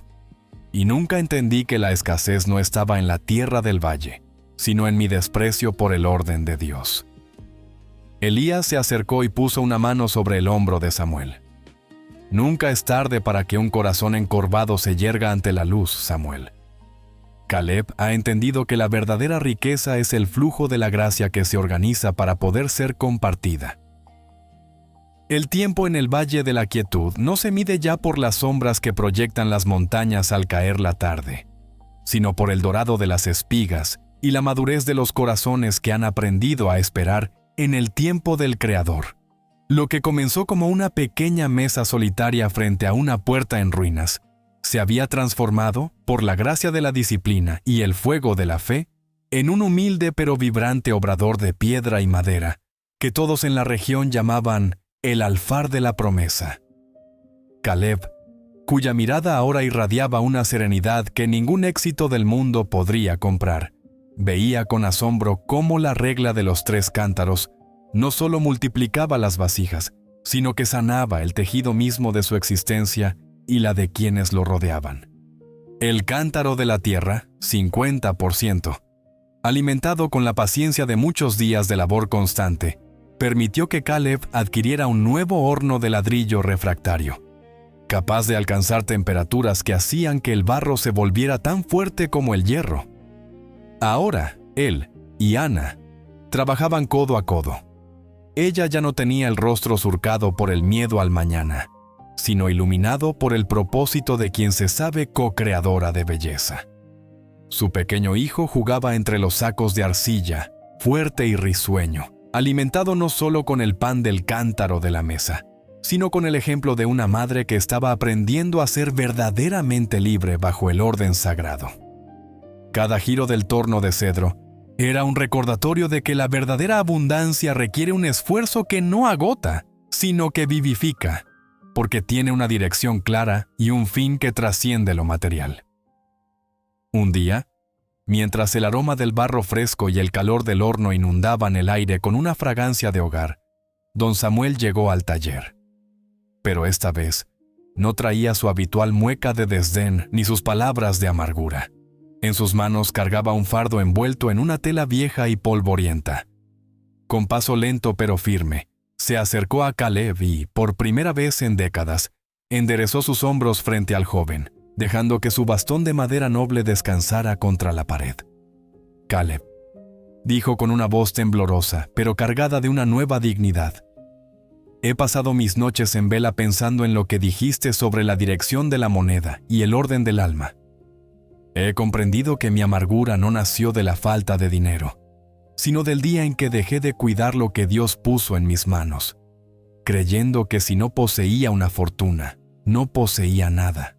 «Y nunca entendí que la escasez no estaba en la tierra del valle, sino en mi desprecio por el orden de Dios». Elías se acercó y puso una mano sobre el hombro de Samuel. «Nunca es tarde para que un corazón encorvado se yerga ante la luz, Samuel». Caleb ha entendido que la verdadera riqueza es el flujo de la gracia que se organiza para poder ser compartida. El tiempo en el Valle de la Quietud no se mide ya por las sombras que proyectan las montañas al caer la tarde, sino por el dorado de las espigas y la madurez de los corazones que han aprendido a esperar en el tiempo del Creador. Lo que comenzó como una pequeña mesa solitaria frente a una puerta en ruinas, se había transformado, por la gracia de la disciplina y el fuego de la fe, en un humilde pero vibrante obrador de piedra y madera, que todos en la región llamaban el alfar de la promesa. Caleb, cuya mirada ahora irradiaba una serenidad que ningún éxito del mundo podría comprar, veía con asombro cómo la regla de los 3 cántaros no solo multiplicaba las vasijas, sino que sanaba el tejido mismo de su existencia y la de quienes lo rodeaban. El cántaro de la tierra, 50%, alimentado con la paciencia de muchos días de labor constante, permitió que Caleb adquiriera un nuevo horno de ladrillo refractario, capaz de alcanzar temperaturas que hacían que el barro se volviera tan fuerte como el hierro. Ahora, él y Ana trabajaban codo a codo. Ella ya no tenía el rostro surcado por el miedo al mañana, sino iluminado por el propósito de quien se sabe co-creadora de belleza. Su pequeño hijo jugaba entre los sacos de arcilla, fuerte y risueño, alimentado no solo con el pan del cántaro de la mesa, sino con el ejemplo de una madre que estaba aprendiendo a ser verdaderamente libre bajo el orden sagrado. Cada giro del torno de cedro era un recordatorio de que la verdadera abundancia requiere un esfuerzo que no agota, sino que vivifica, porque tiene una dirección clara y un fin que trasciende lo material. Un día, mientras el aroma del barro fresco y el calor del horno inundaban el aire con una fragancia de hogar, don Samuel llegó al taller. Pero esta vez, no traía su habitual mueca de desdén ni sus palabras de amargura. En sus manos cargaba un fardo envuelto en una tela vieja y polvorienta. Con paso lento pero firme, Se acercó a Caleb y, por primera vez en décadas, enderezó sus hombros frente al joven, dejando que su bastón de madera noble descansara contra la pared. «Caleb», dijo con una voz temblorosa, pero cargada de una nueva dignidad, «he pasado mis noches en vela pensando en lo que dijiste sobre la dirección de la moneda y el orden del alma. He comprendido que mi amargura no nació de la falta de dinero, sino del día en que dejé de cuidar lo que Dios puso en mis manos, creyendo que si no poseía una fortuna, no poseía nada».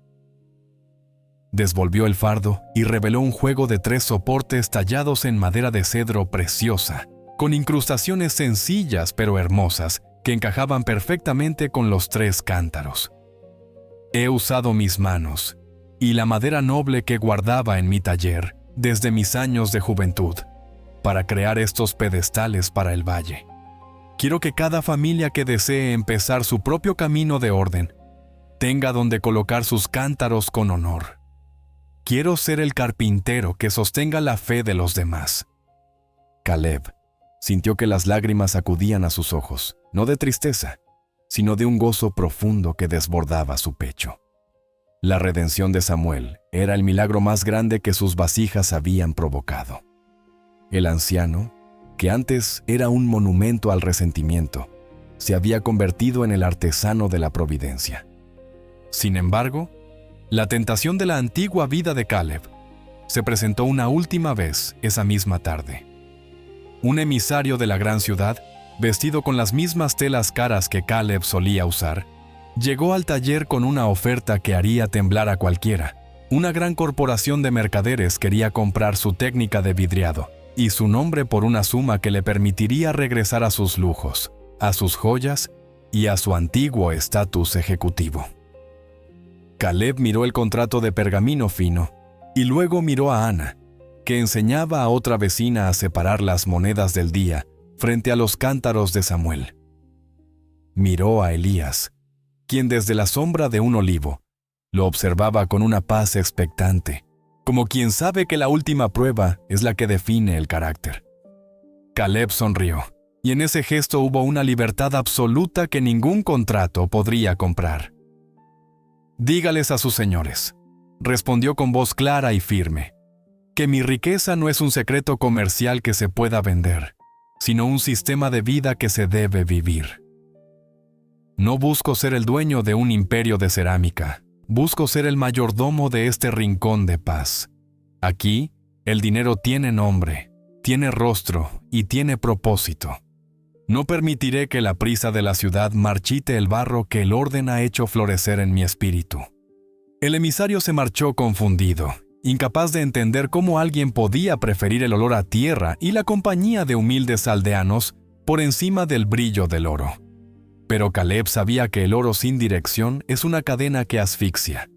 Desvolvió el fardo y reveló un juego de 3 soportes tallados en madera de cedro preciosa, con incrustaciones sencillas pero hermosas que encajaban perfectamente con los 3 cántaros. He usado mis manos y la madera noble que guardaba en mi taller desde mis años de juventud para crear estos pedestales para el valle. Quiero que cada familia que desee empezar su propio camino de orden tenga donde colocar sus cántaros con honor. Quiero ser el carpintero que sostenga la fe de los demás. Caleb sintió que las lágrimas acudían a sus ojos, no de tristeza, sino de un gozo profundo que desbordaba su pecho. La redención de Samuel era el milagro más grande que sus vasijas habían provocado. El anciano, que antes era un monumento al resentimiento, se había convertido en el artesano de la providencia. Sin embargo, la tentación de la antigua vida de Caleb se presentó una última vez esa misma tarde. Un emisario de la gran ciudad, vestido con las mismas telas caras que Caleb solía usar, llegó al taller con una oferta que haría temblar a cualquiera. Una gran corporación de mercaderes quería comprar su técnica de vidriado y su nombre por una suma que le permitiría regresar a sus lujos, a sus joyas y a su antiguo estatus ejecutivo. Caleb miró el contrato de pergamino fino y luego miró a Ana, que enseñaba a otra vecina a separar las monedas del día frente a los cántaros de Samuel. Miró a Elías, quien desde la sombra de un olivo lo observaba con una paz expectante, como quien sabe que la última prueba es la que define el carácter. Caleb sonrió, y en ese gesto hubo una libertad absoluta que ningún contrato podría comprar. «Dígales a sus señores», respondió con voz clara y firme, «que mi riqueza no es un secreto comercial que se pueda vender, sino un sistema de vida que se debe vivir. No busco ser el dueño de un imperio de cerámica, busco ser el mayordomo de este rincón de paz. Aquí, el dinero tiene nombre, tiene rostro y tiene propósito. No permitiré que la prisa de la ciudad marchite el barro que el orden ha hecho florecer en mi espíritu». El emisario se marchó confundido, incapaz de entender cómo alguien podía preferir el olor a tierra y la compañía de humildes aldeanos por encima del brillo del oro. Pero Caleb sabía que el oro sin dirección es una cadena que asfixia,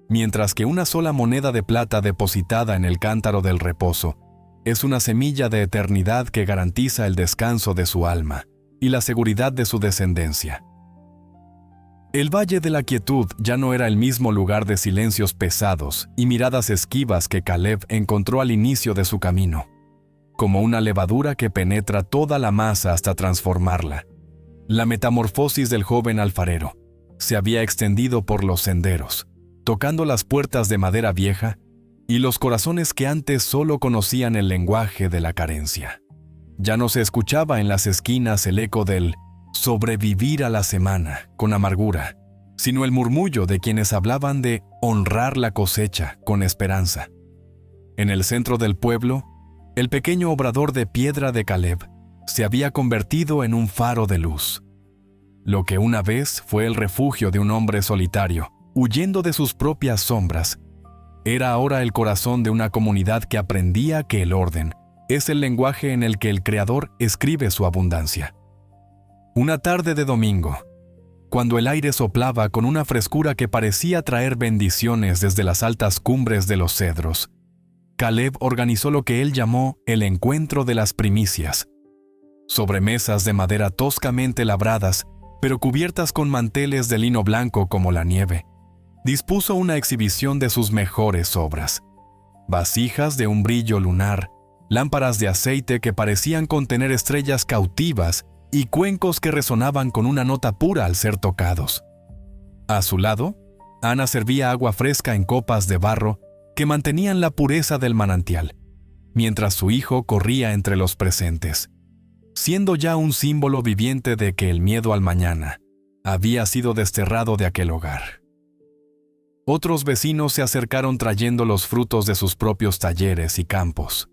mientras que una sola moneda de plata depositada en el cántaro del reposo es una semilla de eternidad que garantiza el descanso de su alma y la seguridad de su descendencia. El Valle de la Quietud ya no era el mismo lugar de silencios pesados y miradas esquivas que Caleb encontró al inicio de su camino, como una levadura que penetra toda la masa hasta transformarla. La metamorfosis del joven alfarero se había extendido por los senderos, tocando las puertas de madera vieja y los corazones que antes solo conocían el lenguaje de la carencia. Ya no se escuchaba en las esquinas el eco del sobrevivir a la semana con amargura, sino el murmullo de quienes hablaban de honrar la cosecha con esperanza. En el centro del pueblo, el pequeño obrador de piedra de Caleb se había convertido en un faro de luz. Lo que una vez fue el refugio de un hombre solitario, huyendo de sus propias sombras, era ahora el corazón de una comunidad que aprendía que el orden es el lenguaje en el que el Creador escribe su abundancia. Una tarde de domingo, cuando el aire soplaba con una frescura que parecía traer bendiciones desde las altas cumbres de los cedros, Caleb organizó lo que él llamó el encuentro de las primicias. Sobre mesas de madera toscamente labradas, pero cubiertas con manteles de lino blanco como la nieve, dispuso una exhibición de sus mejores obras. Vasijas de un brillo lunar, lámparas de aceite que parecían contener estrellas cautivas y cuencos que resonaban con una nota pura al ser tocados. A su lado, Ana servía agua fresca en copas de barro que mantenían la pureza del manantial, mientras su hijo corría entre los presentes, siendo ya un símbolo viviente de que el miedo al mañana había sido desterrado de aquel hogar. Otros vecinos se acercaron trayendo los frutos de sus propios talleres y campos,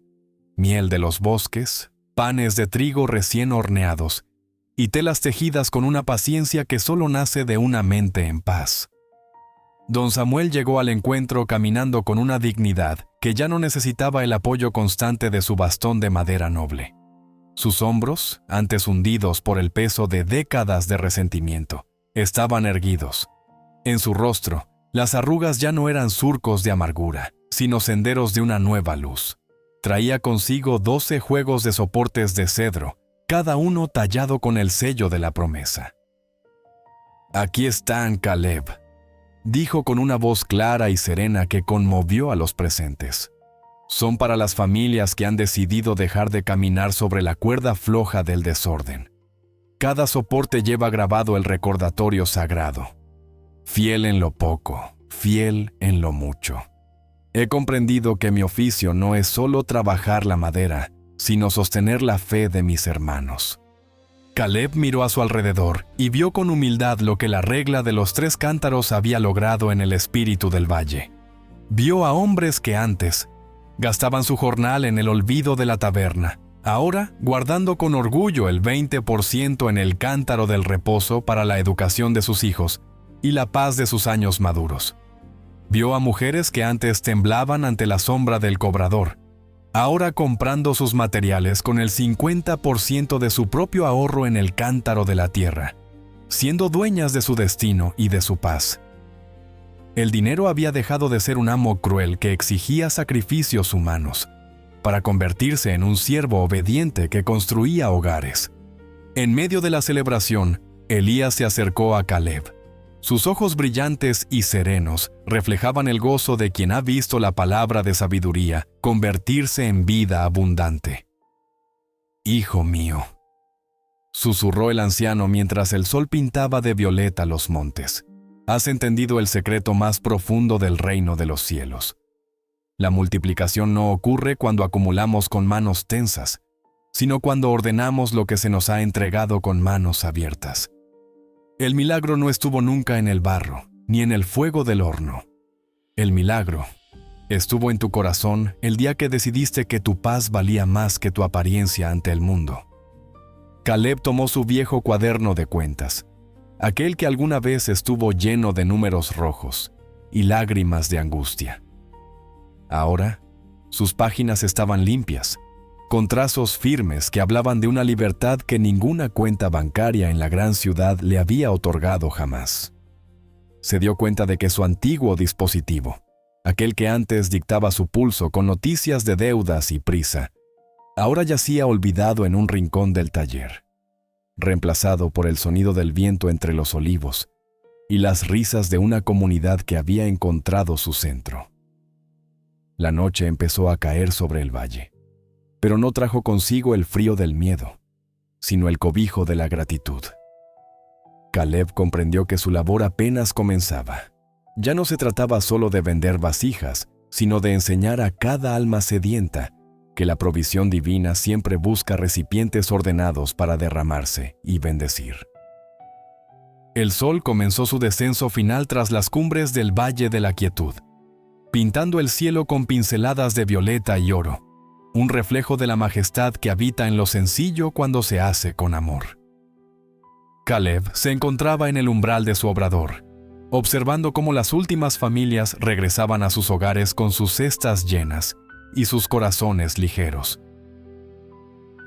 miel de los bosques, panes de trigo recién horneados y telas tejidas con una paciencia que solo nace de una mente en paz. Don Samuel llegó al encuentro caminando con una dignidad que ya no necesitaba el apoyo constante de su bastón de madera noble. Sus hombros, antes hundidos por el peso de décadas de resentimiento, estaban erguidos. En su rostro, las arrugas ya no eran surcos de amargura, sino senderos de una nueva luz. Traía consigo 12 juegos de soportes de cedro, cada uno tallado con el sello de la promesa. «Aquí están, Caleb», dijo con una voz clara y serena que conmovió a los presentes. «Son para las familias que han decidido dejar de caminar sobre la cuerda floja del desorden. Cada soporte lleva grabado el recordatorio sagrado. Fiel en lo poco, fiel en lo mucho. He comprendido que mi oficio no es solo trabajar la madera, sino sostener la fe de mis hermanos». Caleb miró a su alrededor y vio con humildad lo que la regla de los 3 cántaros había logrado en el espíritu del valle. Vio a hombres que antes gastaban su jornal en el olvido de la taberna, ahora guardando con orgullo el 20% en el cántaro del reposo para la educación de sus hijos y la paz de sus años maduros. Vio a mujeres que antes temblaban ante la sombra del cobrador, ahora comprando sus materiales con el 50% de su propio ahorro en el cántaro de la tierra, siendo dueñas de su destino y de su paz. El dinero había dejado de ser un amo cruel que exigía sacrificios humanos, para convertirse en un siervo obediente que construía hogares. En medio de la celebración, Elías se acercó a Caleb. Sus ojos brillantes y serenos reflejaban el gozo de quien ha visto la palabra de sabiduría convertirse en vida abundante. «Hijo mío», susurró el anciano mientras el sol pintaba de violeta los montes, «has entendido el secreto más profundo del reino de los cielos. La multiplicación no ocurre cuando acumulamos con manos tensas, sino cuando ordenamos lo que se nos ha entregado con manos abiertas. El milagro no estuvo nunca en el barro, ni en el fuego del horno. El milagro estuvo en tu corazón el día que decidiste que tu paz valía más que tu apariencia ante el mundo». Caleb tomó su viejo cuaderno de cuentas, aquel que alguna vez estuvo lleno de números rojos y lágrimas de angustia. Ahora, sus páginas estaban limpias, con trazos firmes que hablaban de una libertad que ninguna cuenta bancaria en la gran ciudad le había otorgado jamás. Se dio cuenta de que su antiguo dispositivo, aquel que antes dictaba su pulso con noticias de deudas y prisa, ahora yacía olvidado en un rincón del taller, reemplazado por el sonido del viento entre los olivos y las risas de una comunidad que había encontrado su centro. La noche empezó a caer sobre el valle, pero no trajo consigo el frío del miedo, sino el cobijo de la gratitud. Caleb comprendió que su labor apenas comenzaba. Ya no se trataba solo de vender vasijas, sino de enseñar a cada alma sedienta que la provisión divina siempre busca recipientes ordenados para derramarse y bendecir. El sol comenzó su descenso final tras las cumbres del Valle de la Quietud, pintando el cielo con pinceladas de violeta y oro, un reflejo de la majestad que habita en lo sencillo cuando se hace con amor. Caleb se encontraba en el umbral de su obrador, observando cómo las últimas familias regresaban a sus hogares con sus cestas llenas y sus corazones ligeros.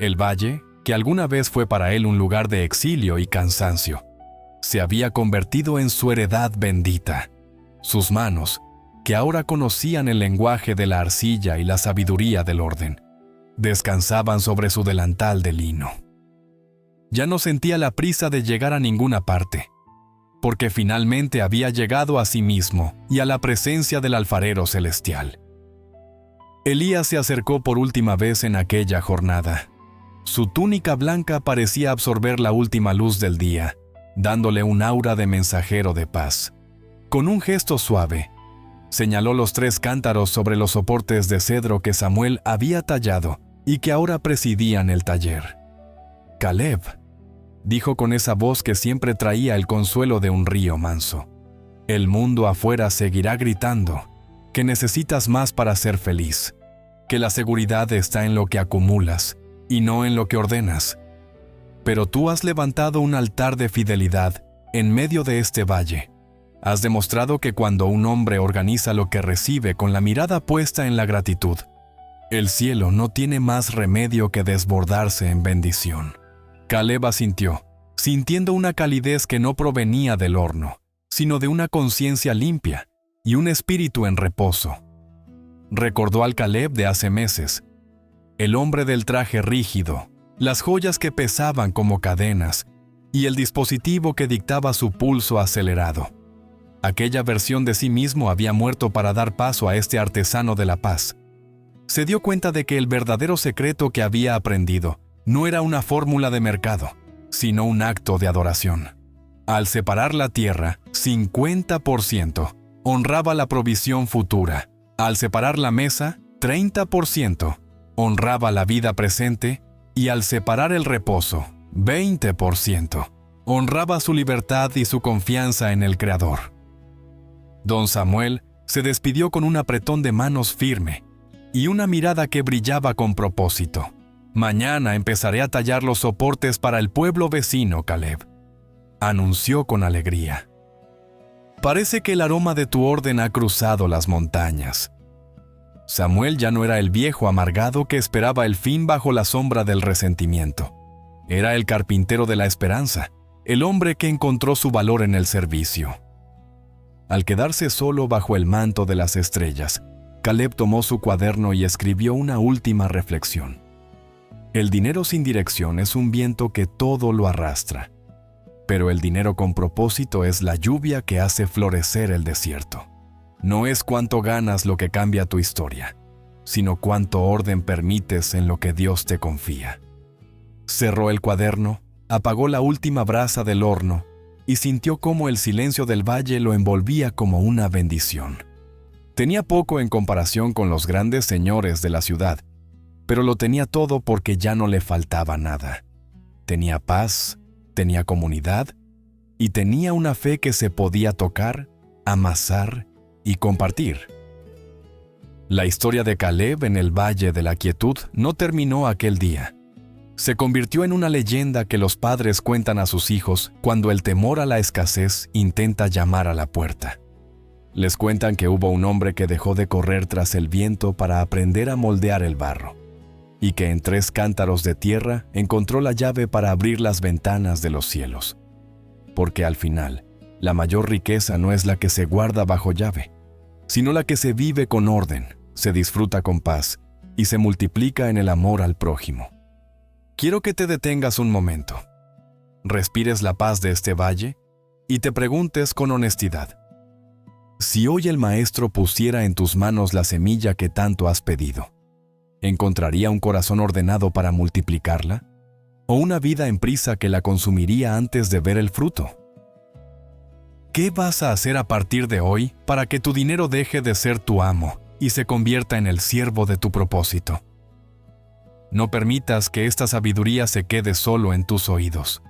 El valle, que alguna vez fue para él un lugar de exilio y cansancio, se había convertido en su heredad bendita. Sus manos, que ahora conocían el lenguaje de la arcilla y la sabiduría del orden, descansaban sobre su delantal de lino. Ya no sentía la prisa de llegar a ninguna parte, porque finalmente había llegado a sí mismo y a la presencia del alfarero celestial. Elías se acercó por última vez en aquella jornada. Su túnica blanca parecía absorber la última luz del día, dándole un aura de mensajero de paz. Con un gesto suave, señaló los 3 cántaros sobre los soportes de cedro que Samuel había tallado y que ahora presidían el taller. «Caleb», dijo con esa voz que siempre traía el consuelo de un río manso, «el mundo afuera seguirá gritando que necesitas más para ser feliz, que la seguridad está en lo que acumulas y no en lo que ordenas. Pero tú has levantado un altar de fidelidad en medio de este valle. Has demostrado que cuando un hombre organiza lo que recibe con la mirada puesta en la gratitud, el cielo no tiene más remedio que desbordarse en bendición». Caleb asintió, sintiendo una calidez que no provenía del horno, sino de una conciencia limpia y un espíritu en reposo. Recordó al Caleb de hace meses, el hombre del traje rígido, las joyas que pesaban como cadenas y el dispositivo que dictaba su pulso acelerado. Aquella versión de sí mismo había muerto para dar paso a este artesano de la paz. Se dio cuenta de que el verdadero secreto que había aprendido no era una fórmula de mercado, sino un acto de adoración. Al separar la tierra, 50%, honraba la provisión futura. Al separar la mesa, 30%, honraba la vida presente. Y al separar el reposo, 20%, honraba su libertad y su confianza en el Creador. Don Samuel se despidió con un apretón de manos firme y una mirada que brillaba con propósito. «Mañana empezaré a tallar los soportes para el pueblo vecino, Caleb», anunció con alegría. «Parece que el aroma de tu orden ha cruzado las montañas». Samuel ya no era el viejo amargado que esperaba el fin bajo la sombra del resentimiento. Era el carpintero de la esperanza, el hombre que encontró su valor en el servicio. Al quedarse solo bajo el manto de las estrellas, Caleb tomó su cuaderno y escribió una última reflexión. El dinero sin dirección es un viento que todo lo arrastra, pero el dinero con propósito es la lluvia que hace florecer el desierto. No es cuánto ganas lo que cambia tu historia, sino cuánto orden permites en lo que Dios te confía. Cerró el cuaderno, apagó la última brasa del horno y sintió cómo el silencio del valle lo envolvía como una bendición. Tenía poco en comparación con los grandes señores de la ciudad, pero lo tenía todo porque ya no le faltaba nada. Tenía paz, tenía comunidad y tenía una fe que se podía tocar, amasar y compartir. La historia de Caleb en el Valle de la Quietud no terminó aquel día. Se convirtió en una leyenda que los padres cuentan a sus hijos cuando el temor a la escasez intenta llamar a la puerta. Les cuentan que hubo un hombre que dejó de correr tras el viento para aprender a moldear el barro, y que en 3 cántaros de tierra encontró la llave para abrir las ventanas de los cielos. Porque al final, la mayor riqueza no es la que se guarda bajo llave, sino la que se vive con orden, se disfruta con paz y se multiplica en el amor al prójimo. Quiero que te detengas un momento, respires la paz de este valle y te preguntes con honestidad: si hoy el Maestro pusiera en tus manos la semilla que tanto has pedido, ¿encontraría un corazón ordenado para multiplicarla? ¿O una vida en prisa que la consumiría antes de ver el fruto? ¿Qué vas a hacer a partir de hoy para que tu dinero deje de ser tu amo y se convierta en el siervo de tu propósito? No permitas que esta sabiduría se quede solo en tus oídos.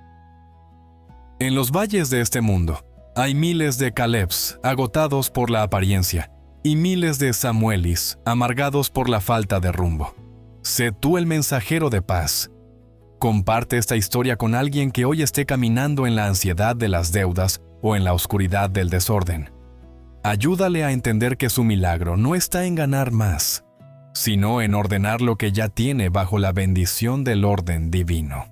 En los valles de este mundo, hay miles de Calebs agotados por la apariencia y miles de Samuelis amargados por la falta de rumbo. Sé tú el mensajero de paz. Comparte esta historia con alguien que hoy esté caminando en la ansiedad de las deudas o en la oscuridad del desorden. Ayúdale a entender que su milagro no está en ganar más, sino en ordenar lo que ya tiene bajo la bendición del orden divino.